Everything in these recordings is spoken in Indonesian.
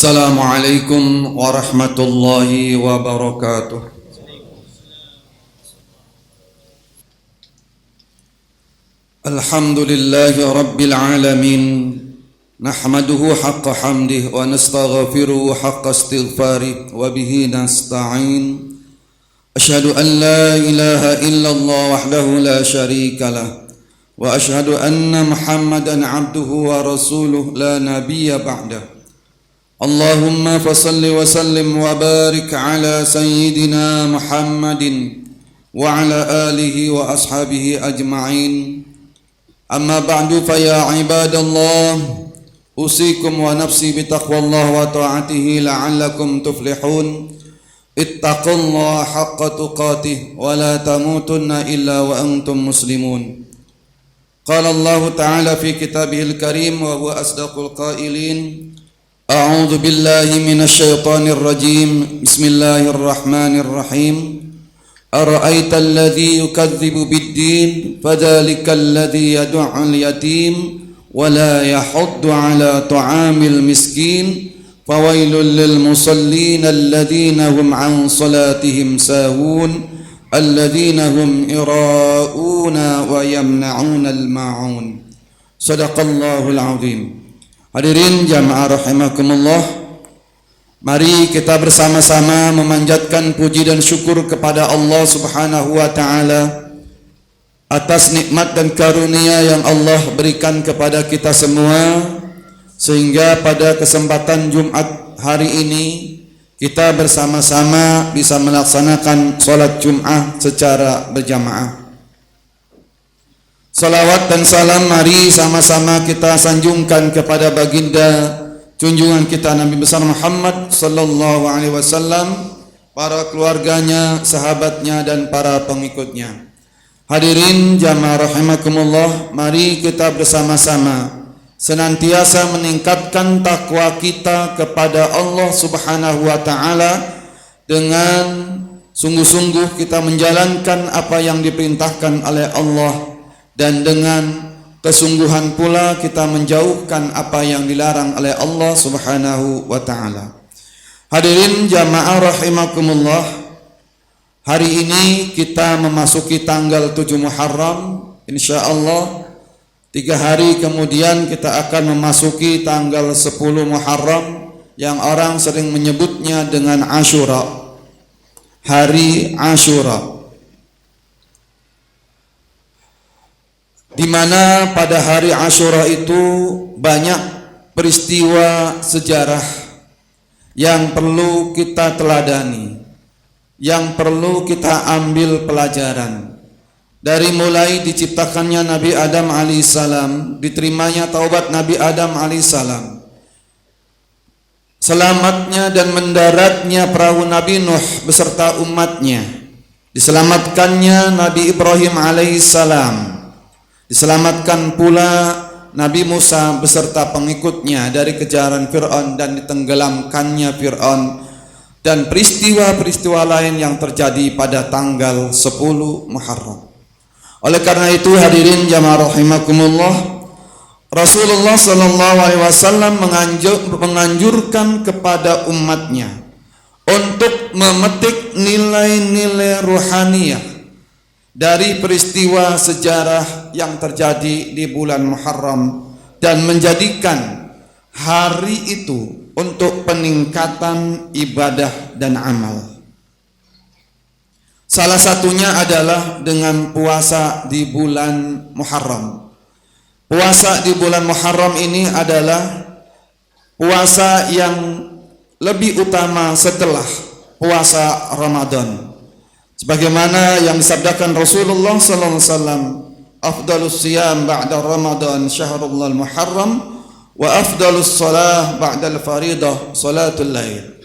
Assalamualaikum warahmatullahi wabarakatuh. Alhamdulillahi rabbil alamin. Nahmaduhu haqqa hamdih wa nastaghfiruhu haqqa istighfarih wa bihi nasta'in. Ashhadu an la ilaha illallah wahdahu la syarika lah wa ashhadu anna Muhammadan abduhu wa rasuluh la nabiyya ba'dah. Allahumma fasalli wa sallim wa barik ala sayyidina Muhammadin wa ala alihi wa ashabihi ajma'in. Amma ba'du fa ya ibadallah, usikum wa nafsi bitaqwallah wa ta'atihi la'allakum tuflihun. Ittaqullaha haqqa tuqatih wa la tamutunna illa wa antum muslimun. Qala Allah ta'ala fi kitabihil karim wa huwa asdaqul qailin. A'udzu billahi minasy syaithanir rajim. Bismillahirrahmanirrahim. Ara'aita alladzi yukadzibu bid-din fadzalikal ladzi yad'ul yatim wa la yahuddu 'ala ta'amil miskin fawailul lil musallin alladzina hum 'an salatihim sahun alladzina hum ira'una wa yamna'unal ma'un. Shadaqallahul 'azim. Hadirin jamaah rahimakumullah, mari kita bersama-sama memanjatkan puji dan syukur kepada Allah Subhanahu wa taala atas nikmat dan karunia yang Allah berikan kepada kita semua, sehingga pada kesempatan Jumat hari ini kita bersama-sama bisa melaksanakan salat Jumat secara berjamaah. Salawat dan salam mari sama-sama kita sanjungkan kepada baginda junjungan kita Nabi besar Muhammad sallallahu alaihi wasallam, para keluarganya, sahabatnya dan para pengikutnya. Hadirin jamaah rahimakumullah, mari kita bersama-sama senantiasa meningkatkan takwa kita kepada Allah Subhanahu wa taala dengan sungguh-sungguh kita menjalankan apa yang diperintahkan oleh Allah, dan dengan kesungguhan pula kita menjauhkan apa yang dilarang oleh Allah Subhanahu wa taala. Hadirin jamaah rahimakumullah, hari ini kita memasuki tanggal 7 Muharram. Insyaallah 3 hari kemudian kita akan memasuki tanggal 10 Muharram yang orang sering menyebutnya dengan Asyura, hari Asyura, di mana pada hari Asyura itu banyak peristiwa sejarah yang perlu kita teladani, yang perlu kita ambil pelajaran. Dari mulai diciptakannya Nabi Adam alaihissalam, diterimanya taubat Nabi Adam alaihissalam, selamatnya dan mendaratnya perahu Nabi Nuh beserta umatnya, diselamatkannya Nabi Ibrahim alaihissalam, diselamatkan pula Nabi Musa beserta pengikutnya dari kejaran Fir'aun dan ditenggelamkannya Fir'aun, dan peristiwa-peristiwa lain yang terjadi pada tanggal 10 Muharram. Oleh karena itu hadirin jamaah rahimakumullah, Rasulullah sallallahu alaihi wasallam menganjurkan kepada umatnya untuk memetik nilai-nilai ruhaniyah dari peristiwa sejarah yang terjadi di bulan Muharram dan menjadikan hari itu untuk peningkatan ibadah dan amal. Salah satunya adalah dengan puasa di bulan Muharram. Puasa di bulan Muharram ini adalah puasa yang lebih utama setelah puasa Ramadan. Sebagaimana yang disabdakan Rasulullah sallallahu alaihi wasallam, afdalus siyam ba'da Ramadan syahrul Muharram wa afdalus shalah ba'dal faridah salatul lail.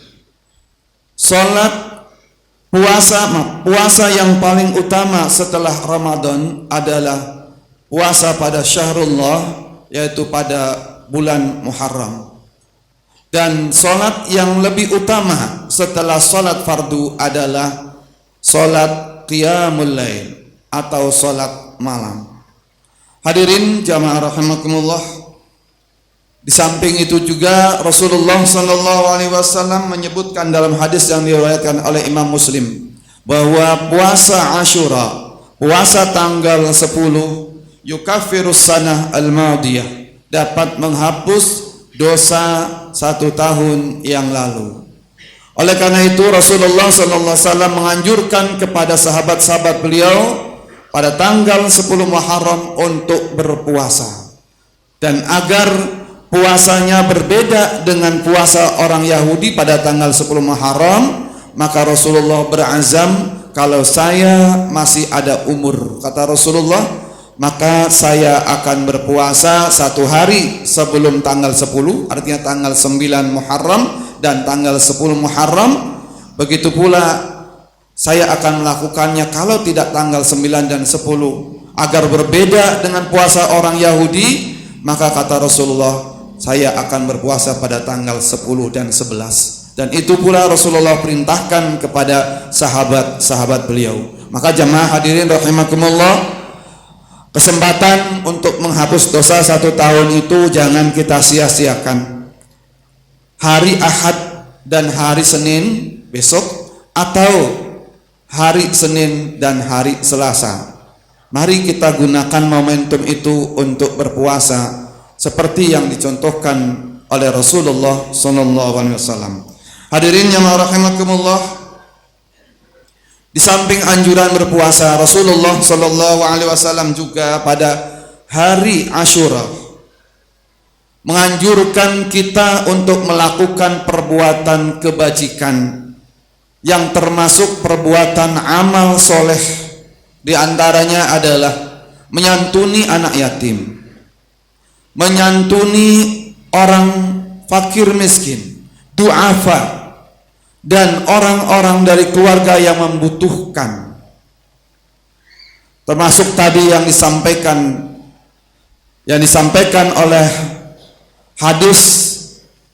Salat puasa yang paling utama setelah Ramadan adalah puasa pada syahrullah, yaitu pada bulan Muharram. Dan salat yang lebih utama setelah salat fardu adalah salat qiyamul lail atau salat malam. Hadirin jamaah rahimakumullah, Di samping itu juga Rasulullah sallallahu alaihi wasallam menyebutkan dalam hadis yang diriwayatkan oleh Imam Muslim bahwa puasa Asyura, puasa tanggal 10 yukaffirus sanah al-madiyah, dapat menghapus dosa 1 tahun yang lalu. Oleh karena itu Rasulullah sallallahu alaihi wasallam menganjurkan kepada sahabat-sahabat beliau pada tanggal 10 Muharram untuk berpuasa, dan agar puasanya berbeda dengan puasa orang Yahudi pada tanggal 10 Muharram, maka Rasulullah berazam, kalau saya masih ada umur, kata Rasulullah, maka saya akan berpuasa 1 hari sebelum tanggal 10, artinya tanggal 9 Muharram dan tanggal 10 Muharram. Begitu pula saya akan melakukannya kalau tidak tanggal 9 dan 10, agar berbeda dengan puasa orang Yahudi. Maka kata Rasulullah, saya akan berpuasa pada tanggal 10 dan 11. Dan itu pula Rasulullah perintahkan kepada sahabat-sahabat beliau. Maka jamaah hadirin rahimakumullah, kesempatan untuk menghapus dosa 1 tahun itu jangan kita sia-siakan. Hari Ahad dan hari Senin besok, atau hari Senin dan hari Selasa, mari kita gunakan momentum itu untuk berpuasa seperti yang dicontohkan oleh Rasulullah sallallahu alaihi wasallam. Hadirin yang rahimakumullah, di samping anjuran berpuasa, Rasulullah sallallahu alaihi wasallam juga pada hari Asyura menganjurkan kita untuk melakukan perbuatan kebajikan yang termasuk perbuatan amal soleh. Di antaranya adalah menyantuni anak yatim, menyantuni orang fakir miskin, du'afa, dan orang-orang dari keluarga yang membutuhkan. Termasuk tadi yang disampaikan oleh hadis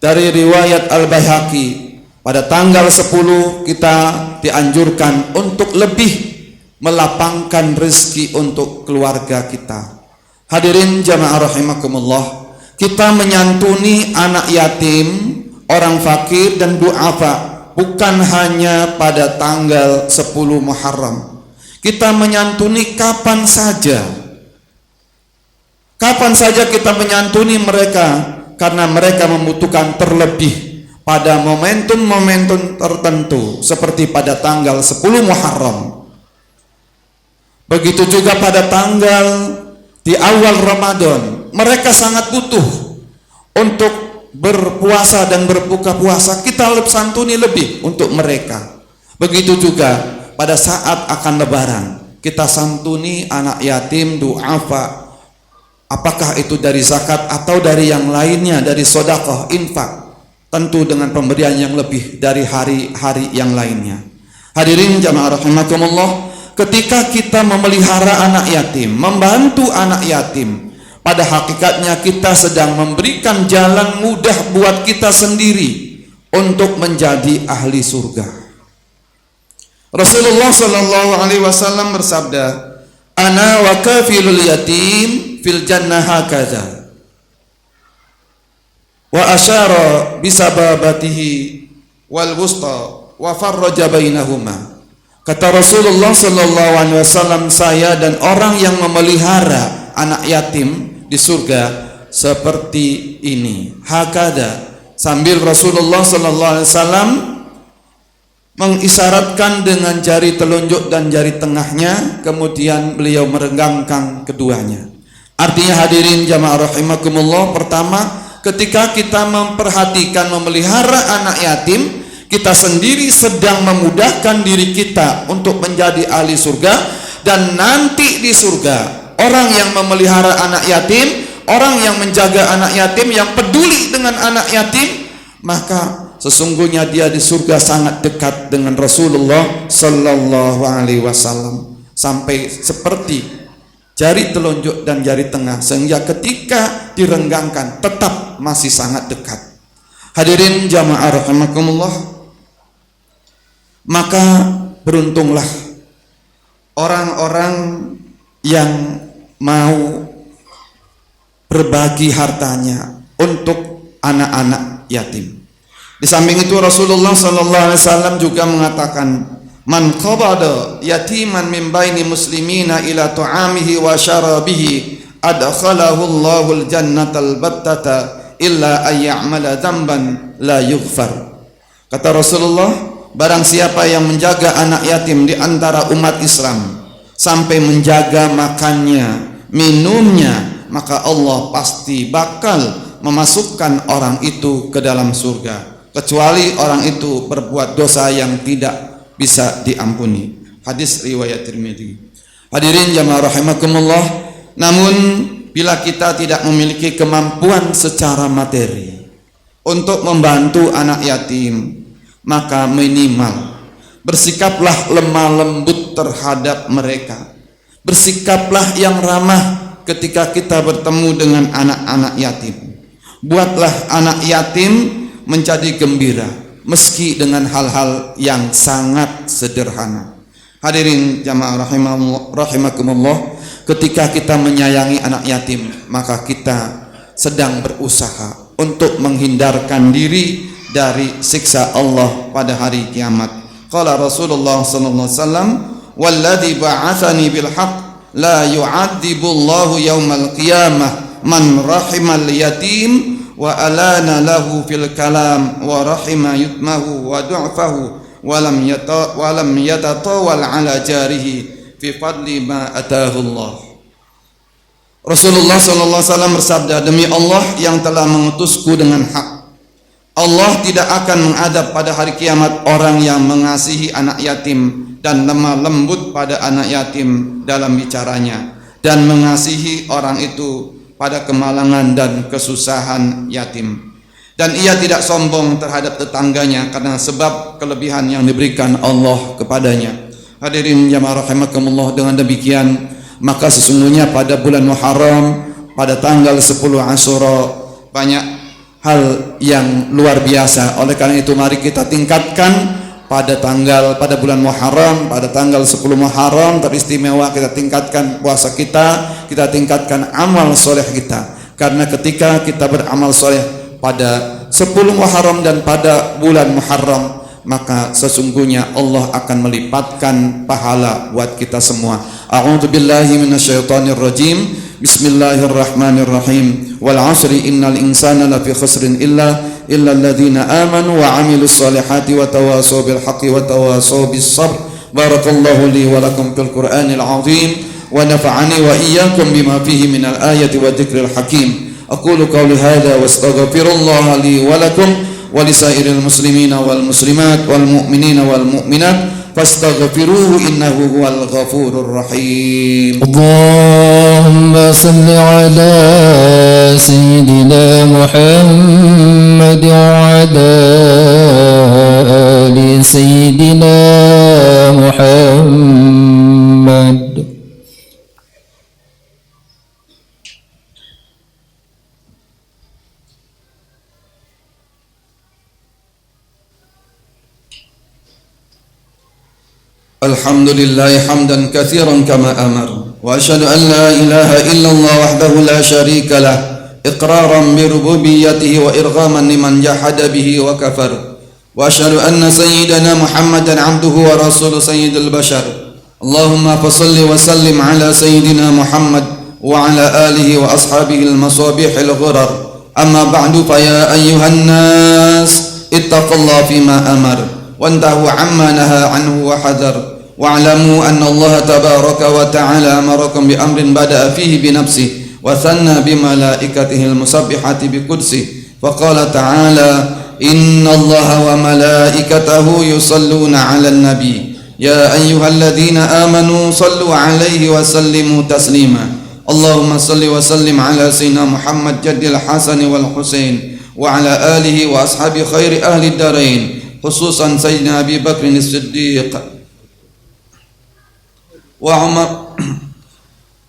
dari riwayat Al-Baihaqi, pada tanggal 10 kita dianjurkan untuk lebih melapangkan rezeki untuk keluarga kita. Hadirin jamaah rahimakumullah, kita menyantuni anak yatim, orang fakir dan du'afa bukan hanya pada tanggal 10 Muharram. Kita menyantuni kapan saja. Kapan saja kita menyantuni mereka, karena mereka membutuhkan, terlebih pada momentum-momentum tertentu seperti pada tanggal 10 Muharram. Begitu juga pada tanggal di awal Ramadan, mereka sangat butuh untuk berpuasa dan berbuka puasa. Kita santuni lebih untuk mereka. Begitu juga pada saat akan Lebaran, kita santuni anak yatim, du'afa, apakah itu dari zakat atau dari yang lainnya, dari sedekah, infak, tentu dengan pemberian yang lebih dari hari-hari yang lainnya. Hadirin jamaah rahimakumullah, ketika kita memelihara anak yatim, membantu anak yatim, pada hakikatnya kita sedang memberikan jalan mudah buat kita sendiri untuk menjadi ahli surga. Rasulullah sallallahu alaihi wasallam bersabda, "Ana wa kafilul yatim fil jannah hakadha." Wa asyara bisababatihi wal wusta wa farraja bainahuma. Kata Rasulullah sallallahu alaihi wasallam, saya dan orang yang memelihara anak yatim di surga seperti ini. Hakada, sambil Rasulullah sallallahu alaihi wasallam mengisyaratkan dengan jari telunjuk dan jari tengahnya, kemudian beliau merenggangkan keduanya. Artinya hadirin jamaah rahimakumullah, pertama, ketika kita memperhatikan memelihara anak yatim, kita sendiri sedang memudahkan diri kita untuk menjadi ahli surga. Dan nanti di surga, orang yang memelihara anak yatim, orang yang menjaga anak yatim, yang peduli dengan anak yatim, maka sesungguhnya dia di surga sangat dekat dengan Rasulullah sallallahu alaihi wasallam, sampai seperti jari telunjuk dan jari tengah, sehingga ketika direnggangkan tetap masih sangat dekat. Hadirin jamaah rahimakumullah, maka beruntunglah orang-orang yang mau berbagi hartanya untuk anak-anak yatim. Di samping itu Rasulullah sallallahu alaihi wasallam juga mengatakan, "Man qabada yatiman min baini muslimina ila ta'amihi wa syarabihi adkhalahu Allahul jannatal battata illa ay ya'mala dzamban la yughfar." Kata Rasulullah, barang siapa yang menjaga anak yatim di antara umat Islam sampai menjaga makannya, minumnya, maka Allah pasti bakal memasukkan orang itu ke dalam surga, kecuali orang itu berbuat dosa yang tidak bisa diampuni. Hadis riwayat Tirmidzi. Hadirin jamaah rahimakumullah, namun bila kita tidak memiliki kemampuan secara materi untuk membantu anak yatim, maka minimal bersikaplah lemah lembut terhadap mereka. Bersikaplah yang ramah ketika kita bertemu dengan anak-anak yatim. Buatlah anak yatim menjadi gembira meski dengan hal-hal yang sangat sederhana. Hadirin jamaah rahimakumullah, ketika kita menyayangi anak yatim, maka kita sedang berusaha untuk menghindarkan diri dari siksa Allah pada hari kiamat. Qala Rasulullah sallallahu alaihi wasallam, "Walladzi ba'atsani bil haqq la yu'adzibu Allahu yaumal qiyamah man rahimal yatim wa alana lahu fil kalam wa rahima yutmahu wa du'fahu wa lam yatatawal ala jarihi fi fadli ma atahu Allah." Rasulullah sallallahu alaihi wasallam bersabda, "Demi Allah yang telah mengutusku dengan hak, Allah tidak akan mengadab pada hari kiamat orang yang mengasihi anak yatim dan lemah lembut pada anak yatim dalam bicaranya, dan mengasihi orang itu pada kemalangan dan kesusahan yatim. Dan ia tidak sombong terhadap tetangganya karena sebab kelebihan yang diberikan Allah kepadanya." Hadirin jamaah rahimakumullah, dengan demikian maka sesungguhnya pada bulan Muharram pada tanggal 10 Asyura banyak hal yang luar biasa. Oleh karena itu mari kita tingkatkan pada bulan Muharram, pada tanggal 10 Muharram teristimewa, kita tingkatkan puasa kita tingkatkan amal soleh kita. Karena ketika kita beramal soleh pada 10 Muharram dan pada bulan Muharram, maka sesungguhnya Allah akan melipatkan pahala buat kita semua. A'udzubillahi minasyaitonir rajim. Bismillahirrahmanirrahim. Wal 'asri innal insana lafi khusrin illa alladziina aamanu wa 'amilus solihati wa tawashaw bil haqqi wa tawashaw bis sabr. Barakallahu li wa lakum fil Qur'anil 'azim wa nafa'ani wa iyyakum bima fihi minal ayati wa dzikril hakim. Aqulu qawli hadza wa astaghfirullaha li wa lakum wa lisairil muslimina wal muslimat wal mu'minina wal mu'minat fastaghfiruhu innahu huwal ghafurur rahim. Allahumma salli ala sayyidina Muhammad wa ala ali sayyidina Muhammad. Alhamdulillah hamdan katsiran kama amar, wa asyhadu an la ilaha illallah wahdahu la syarika lah, iqraran bi rububiyyatihi wa irghaman liman jahada bihi wa kafar. Wa asyhadu anna sayyidana Muhammadan abduhu wa rasuluhu sayyidul bashar. Allahumma fashalli wa sallim ala sayyidina Muhammad wa ala alihi wa ashabihi al-masabihil ghurar. Amma ba'du, fa ya ayyuhan nas ittaqullaha fima amar wantahu amma naha anhu wa hadar. Wa'lamu anna Allah tabaraka wa ta'ala amarakum bi amrin bada'a fihi bi nafsihi wa thanna bi malaikatihi al-musabbihati bi qudsihi. Wa qala ta'ala, inna Allah wa malaikatahu yusalluna 'alan nabi ya ayyuhalladzina amanu sallu 'alaihi wa sallimu taslima. Allahumma salli wa sallim ala sayyidina Muhammad jaddil Hasan wal Husain wa ala alihi wa ashabi khairi ahli darain, khususan sayyidina Abi Bakr as-Siddiq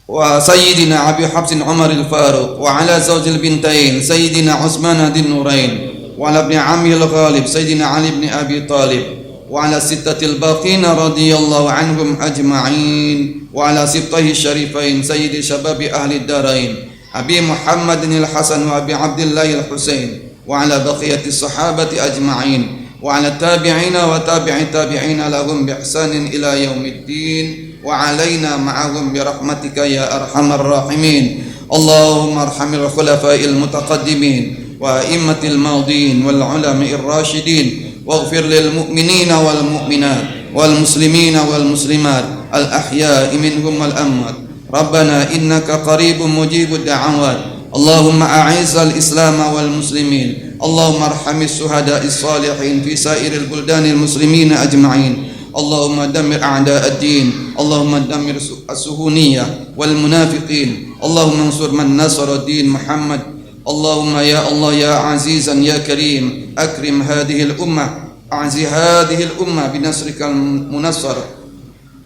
wa sayyidina Abi Hafs Umar al-Faruq wa ala zawjil bintain sayyidina Utsman bin Nurain wa ala ibn ammi al-Ghalib sayyidina Ali ibn Abi Talib wa ala sittatil baqina radhiyallahu anhum ajma'in wa ala sibtihi syarifain sayyidi syababi ahli darain أبي محمد الحسن وأبي عبد الله الحسين وعلى بقية الصحابة أجمعين وعلى التابعين وتابع التابعين لهم بإحسان إلى يوم الدين وعلينا معهم برحمتك يا أرحم الراحمين. اللهم ارحم الخلفاء المتقدمين وأئمة الماضين والعلماء الراشدين واغفر للمؤمنين والمؤمنات والمسلمين والمسلمات الأحياء منهم والأموات. ربنا إنك قريب مجيب الدعوات. اللهم أعز الإسلام والمسلمين. اللهم ارحم الشهداء الصالحين في سائر البلدان المسلمين أجمعين. اللهم دمر أعداء الدين. اللهم دمر الصهيونية والمنافقين. اللهم انصر من نصر الدين محمد. اللهم يا الله يا عزيزا يا كريم أكرم هذه الأمة، أعز هذه الأمة بنصرك المنصر.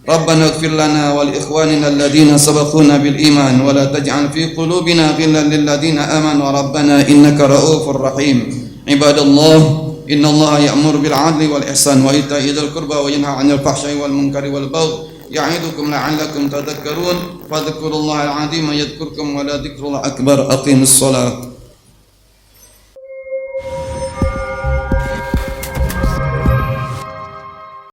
ربنا اغفر لنا ولإخواننا الذين سبقونا بالإيمان ولا تجعل في قلوبنا غلا للذين آمنوا ربنا إنك رؤوف رحيم. عباد الله، إن الله يأمر بالعدل والإحسان وإيتاء ذي القربى وينهى عن الفحشاء والمنكر والبغي يعظكم لعلكم تذكرون. فاذكروا الله العظيم يذكركم ولذكر الله أكبر. أقيموا الصلاة.